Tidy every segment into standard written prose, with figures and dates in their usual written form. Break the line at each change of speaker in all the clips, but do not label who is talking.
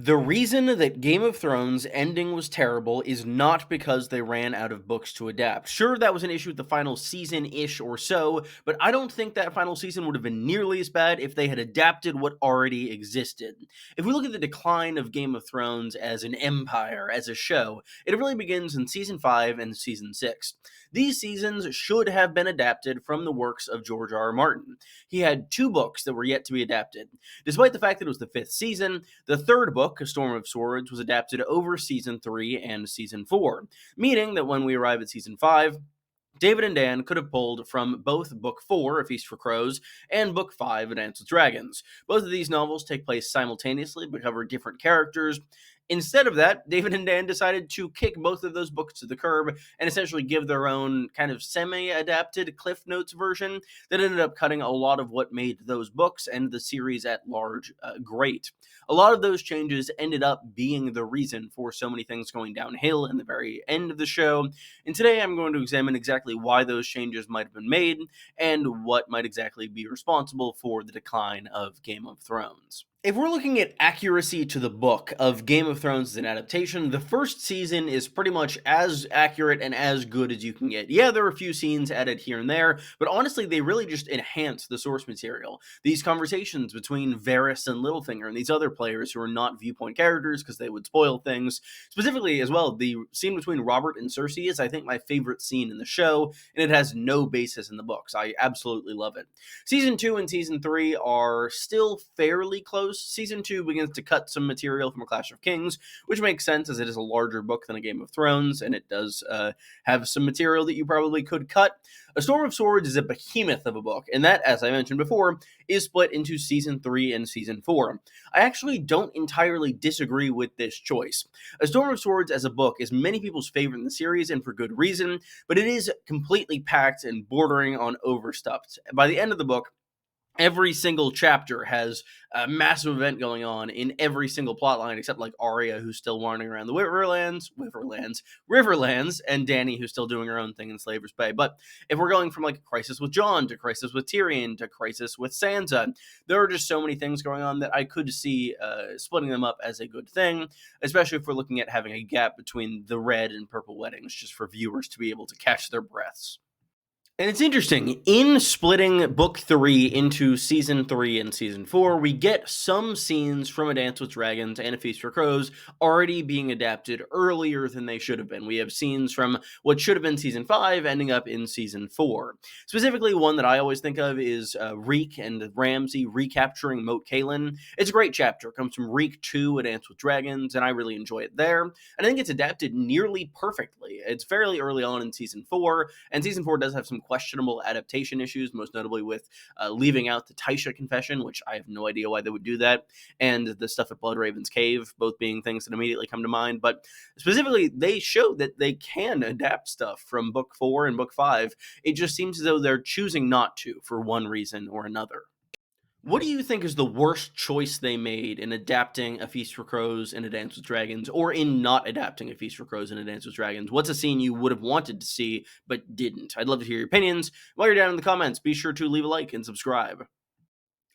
The reason that Game of Thrones ending was terrible is not because they ran out of books to adapt. Sure, that was an issue with the final season-ish or so, but I don't think that final season would have been nearly as bad if they had adapted what already existed. If we look at the decline of Game of Thrones as an empire, as a show, it really begins in season 5 and season 6. These seasons should have been adapted from the works of George R. R. Martin. He had 2 books that were yet to be adapted. Despite the fact that it was the 5th season, the 3rd book, A Storm of Swords, was adapted over season 3 and season 4, meaning that when we arrive at season 5, David and Dan could have pulled from both Book 4, A Feast for Crows, and Book 5, A Dance with Dragons. Both of these novels take place simultaneously but cover different characters. Instead of that, David and Dan decided to kick both of those books to the curb and essentially give their own kind of semi-adapted Cliff Notes version that ended up cutting a lot of what made those books and the series at large great. A lot of those changes ended up being the reason for so many things going downhill in the very end of the show, and today I'm going to examine exactly why those changes might have been made and what might exactly be responsible for the decline of Game of Thrones. If we're looking at accuracy to the book of Game of Thrones as an adaptation, the first season is pretty much as accurate and as good as you can get. Yeah, there are a few scenes added here and there, but honestly, they really just enhance the source material. These conversations between Varys and Littlefinger and these other players who are not viewpoint characters because they would spoil things. Specifically, as well, the scene between Robert and Cersei is, I think, my favorite scene in the show, and it has no basis in the books. I absolutely love it. Season 2 and Season 3 are still fairly close. Season 2 begins to cut some material from A Clash of Kings, which makes sense as it is a larger book than A Game of Thrones, and it does have some material that you probably could cut. A Storm of Swords is a behemoth of a book, and that, as I mentioned before, is split into Season 3 and Season 4. I actually don't entirely disagree with this choice. A Storm of Swords as a book is many people's favorite in the series, and for good reason, but it is completely packed and bordering on overstuffed. By the end of the book, every single chapter has a massive event going on in every single plot line, except like Arya, who's still wandering around the Riverlands, and Dany, who's still doing her own thing in Slaver's Bay. But if we're going from like Crisis with Jon to Crisis with Tyrion to Crisis with Sansa, there are just so many things going on that I could see splitting them up as a good thing, especially if we're looking at having a gap between the red and purple weddings, just for viewers to be able to catch their breaths. And it's interesting, in splitting book 3 into season 3 and season 4, we get some scenes from A Dance with Dragons and A Feast for Crows already being adapted earlier than they should have been. We have scenes from what should have been season 5 ending up in season 4. Specifically, one that I always think of is Reek and Ramsay recapturing Moat Cailin. It's a great chapter. It comes from Reek 2, A Dance with Dragons, and I really enjoy it there. And I think it's adapted nearly perfectly. It's fairly early on in season 4, and season 4 does have some questionable adaptation issues, most notably with leaving out the Taisha confession, which I have no idea why they would do that, and the stuff at Bloodraven's Cave, both being things that immediately come to mind. But specifically, they show that they can adapt stuff from book 4 and book 5. It just seems as though they're choosing not to for one reason or another. What do you think is the worst choice they made in adapting A Feast for Crows and A Dance with Dragons, or in not adapting A Feast for Crows and A Dance with Dragons? What's a scene you would have wanted to see but didn't? I'd love to hear your opinions. While you're down in the comments, be sure to leave a like and subscribe.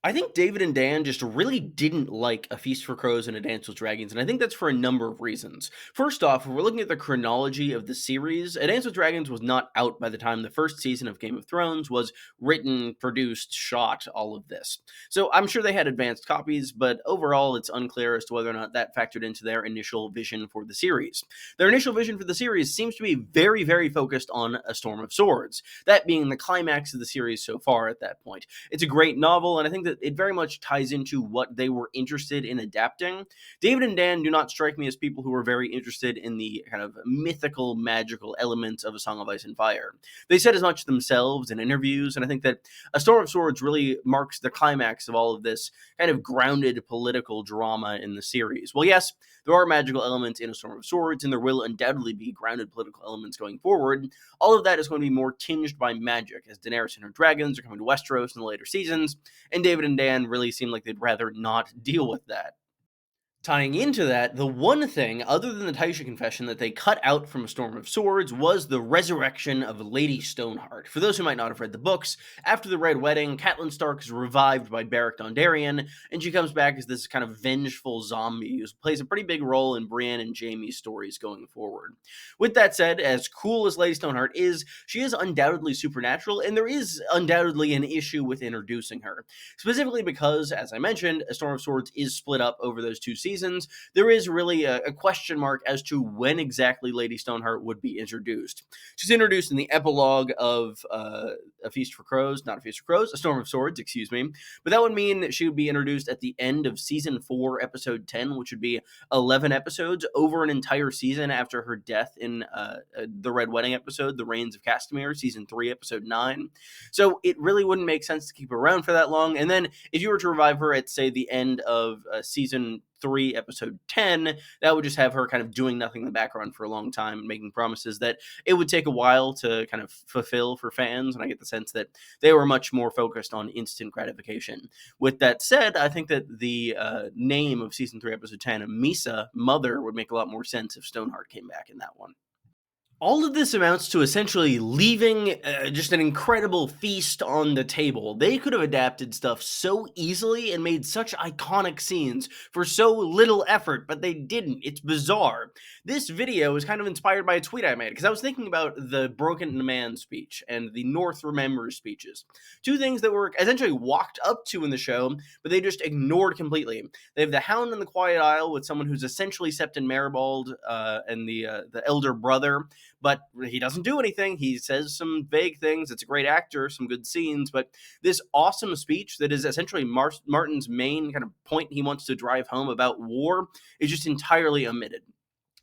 I think David and Dan just really didn't like A Feast for Crows and A Dance with Dragons, and I think that's for a number of reasons. First off, if we're looking at the chronology of the series, A Dance with Dragons was not out by the time the first season of Game of Thrones was written, produced, shot, all of this. So I'm sure they had advanced copies, but overall it's unclear as to whether or not that factored into their initial vision for the series. Their initial vision for the series seems to be very, very focused on A Storm of Swords, that being the climax of the series so far at that point. It's a great novel, and I think that it very much ties into what they were interested in adapting. David and Dan do not strike me as people who are very interested in the kind of mythical, magical elements of A Song of Ice and Fire. They said as much themselves in interviews, and I think that A Storm of Swords really marks the climax of all of this kind of grounded political drama in the series. Well, yes, there are magical elements in A Storm of Swords, and there will undoubtedly be grounded political elements going forward. All of that is going to be more tinged by magic, as Daenerys and her dragons are coming to Westeros in the later seasons, and David and Dan really seem like they'd rather not deal with that. Tying into that, the one thing, other than the Taisha confession, that they cut out from A Storm of Swords was the resurrection of Lady Stoneheart. For those who might not have read the books, after the Red Wedding, Catelyn Stark is revived by Beric Dondarrion, and she comes back as this kind of vengeful zombie who plays a pretty big role in Brienne and Jaime's stories going forward. With that said, as cool as Lady Stoneheart is, she is undoubtedly supernatural, and there is undoubtedly an issue with introducing her. Specifically because, as I mentioned, A Storm of Swords is split up over those 2 seasons. There is really a question mark as to when exactly Lady Stoneheart would be introduced. She's introduced in the epilogue of A Feast for Crows, not A Feast for Crows, A Storm of Swords, excuse me. But that would mean she would be introduced at the end of season 4, episode 10, which would be 11 episodes over an entire season after her death in the Red Wedding episode, The Reigns of Castamere, season 3, episode 9. So it really wouldn't make sense to keep her around for that long. And then if you were to revive her at, say, the end of season 3, episode 10, that would just have her kind of doing nothing in the background for a long time and making promises that it would take a while to kind of fulfill for fans. And I get the sense that they were much more focused on instant gratification. With that said, I think that the name of season 3, episode 10, Misa, Mother, would make a lot more sense if Stoneheart came back in that one. All of this amounts to essentially leaving just an incredible feast on the table. They could have adapted stuff so easily and made such iconic scenes for so little effort, but they didn't. It's bizarre. This video is kind of inspired by a tweet I made, because I was thinking about the Broken Man speech and the North Remembers speeches. 2 things that were essentially walked up to in the show, but they just ignored completely. They have the Hound in the Quiet Isle with someone who's essentially Septon Maribald and the elder brother, but he doesn't do anything. He says some vague things. It's a great actor, some good scenes, but this awesome speech that is essentially Martin's main kind of point he wants to drive home about war is just entirely omitted.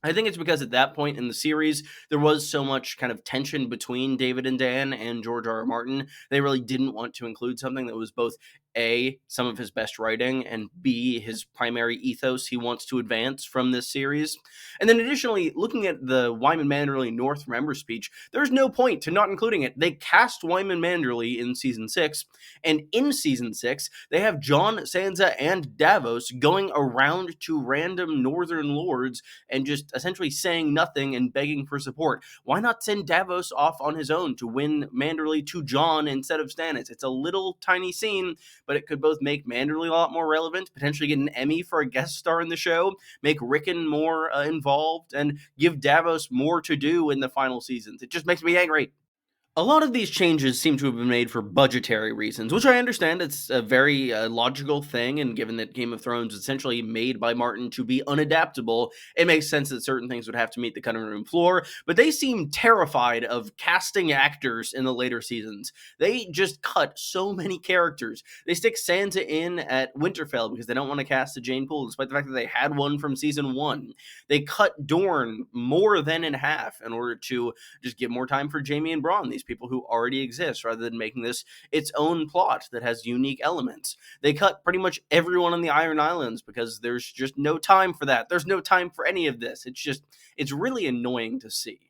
I think it's because at that point in the series, there was so much kind of tension between David and Dan and George R. R. Martin. They really didn't want to include something that was both A, some of his best writing, and B, his primary ethos he wants to advance from this series. And then additionally, looking at the Wyman Manderley North Remember speech, there's no point to not including it. They cast Wyman Manderley in season 6, and in season 6, they have Jon, Sansa, and Davos going around to random northern lords and just essentially saying nothing and begging for support. Why not send Davos off on his own to win Manderley to Jon instead of Stannis? It's a little tiny scene, but it could both make Manderley a lot more relevant, potentially get an Emmy for a guest star in the show, make Rickon more involved, and give Davos more to do in the final seasons. It just makes me angry. A lot of these changes seem to have been made for budgetary reasons, which I understand. It's a very logical thing, and given that Game of Thrones is essentially made by Martin to be unadaptable, it makes sense that certain things would have to meet the cutting room floor, but they seem terrified of casting actors in the later seasons. They just cut so many characters. They stick Sansa in at Winterfell because they don't want to cast a Jane Poole, despite the fact that they had one from season 1. They cut Dorne more than in half in order to just give more time for Jaime and Bronn, these people who already exist, rather than making this its own plot that has unique elements. They cut pretty much everyone on the Iron Islands because there's just no time for that. There's no time for any of this. It's really annoying to see.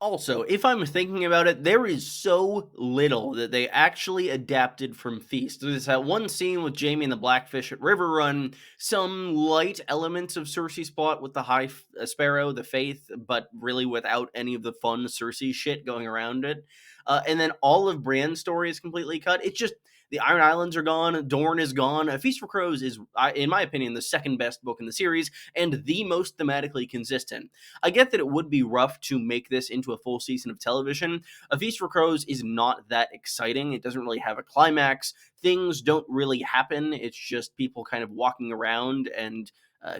Also, if I'm thinking about it, there is so little that they actually adapted from Feast. There's that one scene with Jaime and the Blackfish at River Run, some light elements of Cersei's plot with the High Sparrow, the Faith, but really without any of the fun Cersei shit going around it. And then all of Brienne's story is completely cut. It's just the Iron Islands are gone. Dorne is gone. A Feast for Crows is, in my opinion, the second best book in the series and the most thematically consistent. I get that it would be rough to make this into a full season of television. A Feast for Crows is not that exciting. It doesn't really have a climax. Things don't really happen. It's just people kind of walking around and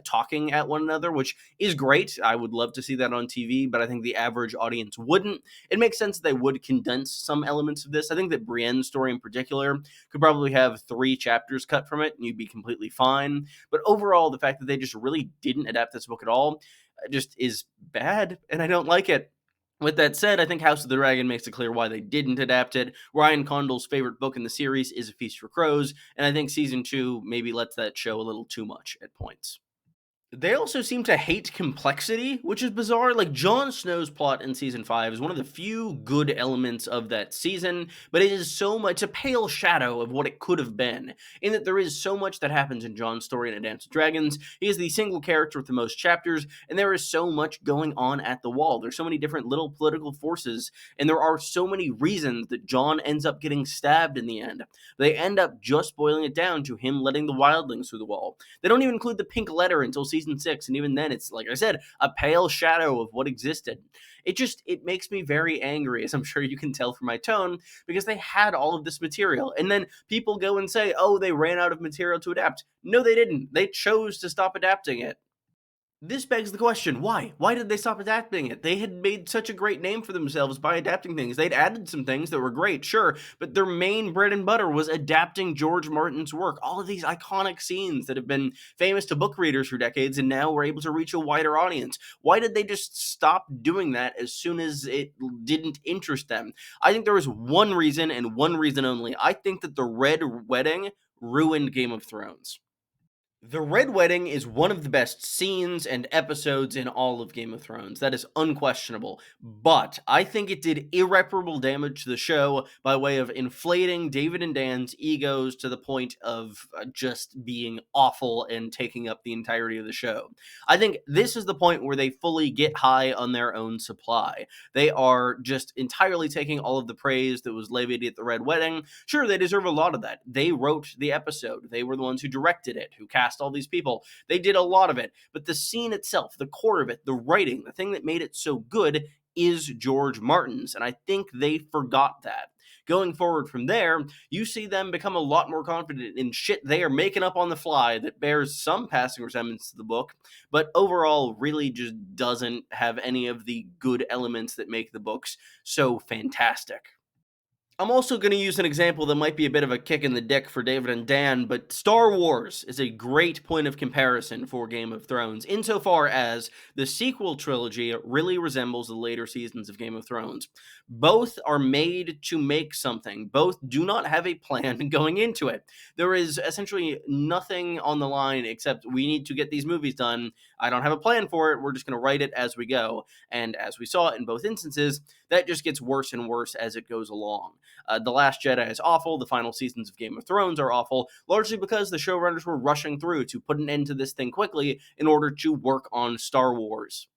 talking at one another, which is great. I would love to see that on TV, but I think the average audience wouldn't. It makes sense that they would condense some elements of this. I think that Brienne's story in particular could probably have 3 chapters cut from it, and you'd be completely fine. But overall, the fact that they just really didn't adapt this book at all just is bad, and I don't like it. With that said, I think House of the Dragon makes it clear why they didn't adapt it. Ryan Condal's favorite book in the series is A Feast for Crows, and I think season 2 maybe lets that show a little too much at points. They also seem to hate complexity, which is bizarre. Like, Jon Snow's plot in season 5 is one of the few good elements of that season, but it is so much a pale shadow of what it could have been, in that there is so much that happens in Jon's story in A Dance with Dragons. He is the single character with the most chapters, and there is so much going on at the wall. There's so many different little political forces, and there are so many reasons that Jon ends up getting stabbed in the end. They end up just boiling it down to him letting the wildlings through the wall. They don't even include the pink letter until season 6, and even then it's, like I said, a pale shadow of what existed. It makes me very angry, as I'm sure you can tell from my tone, because they had all of this material, and then people go and say, oh, they ran out of material to adapt. No, they didn't. They chose to stop adapting it. This begs the question, why? Why did they stop adapting it? They had made such a great name for themselves by adapting things. They'd added some things that were great, sure, but their main bread and butter was adapting George Martin's work. All of these iconic scenes that have been famous to book readers for decades and now were able to reach a wider audience. Why did they just stop doing that as soon as it didn't interest them? I think there was one reason and one reason only. I think that the Red Wedding ruined Game of Thrones. The Red Wedding is one of the best scenes and episodes in all of Game of Thrones. That is unquestionable. But I think it did irreparable damage to the show by way of inflating David and Dan's egos to the point of just being awful and taking up the entirety of the show. I think this is the point where they fully get high on their own supply. They are just entirely taking all of the praise that was levied at the Red Wedding. Sure, they deserve a lot of that. They wrote the episode. They were the ones who directed it, who cast all these people. They did a lot of it. But the scene itself, the core of it, the writing, the thing that made it so good is George Martin's. And I think they forgot that. Going forward from there, you see them become a lot more confident in shit they are making up on the fly that bears some passing resemblance to the book, but overall really just doesn't have any of the good elements that make the books so fantastic. I'm also going to use an example that might be a bit of a kick in the dick for David and Dan, but Star Wars is a great point of comparison for Game of Thrones, insofar as the sequel trilogy really resembles the later seasons of Game of Thrones. Both are made to make something, both do not have a plan going into it. There is essentially nothing on the line except we need to get these movies done. I don't have a plan for it, we're just going to write it as we go. And as we saw in both instances, that just gets worse and worse as it goes along. The Last Jedi is awful. The final seasons of Game of Thrones are awful, largely because the showrunners were rushing through to put an end to this thing quickly in order to work on Star Wars.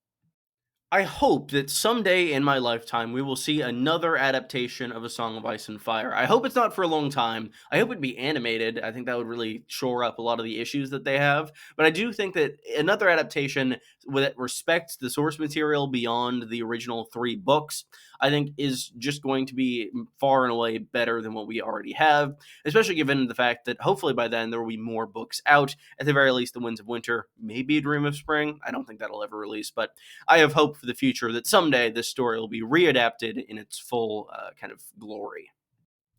I hope that someday in my lifetime we will see another adaptation of A Song of Ice and Fire. I hope it's not for a long time. I hope it'd be animated. I think that would really shore up a lot of the issues that they have. But I do think that another adaptation that respects the source material beyond the original 3 books, I think is just going to be far and away better than what we already have, especially given the fact that hopefully by then there will be more books out. At the very least, The Winds of Winter, maybe A Dream of Spring. I don't think that'll ever release, but I have hope for the future that someday this story will be readapted in its full kind of glory.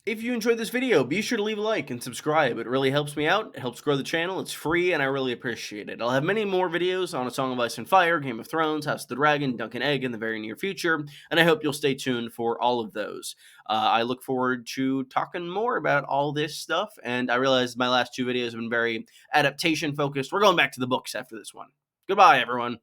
If you enjoyed this video, be sure to leave a like and subscribe. It really helps me out, it helps grow the channel, it's free, and I really appreciate it. I'll have many more videos on A Song of Ice and Fire, Game of Thrones, House of the Dragon, Dunk and Egg in the very near future, and I hope you'll stay tuned for all of those. I look forward to talking more about all this stuff, and I realize my last 2 videos have been very adaptation focused. We're going back to the books after this one. Goodbye, everyone.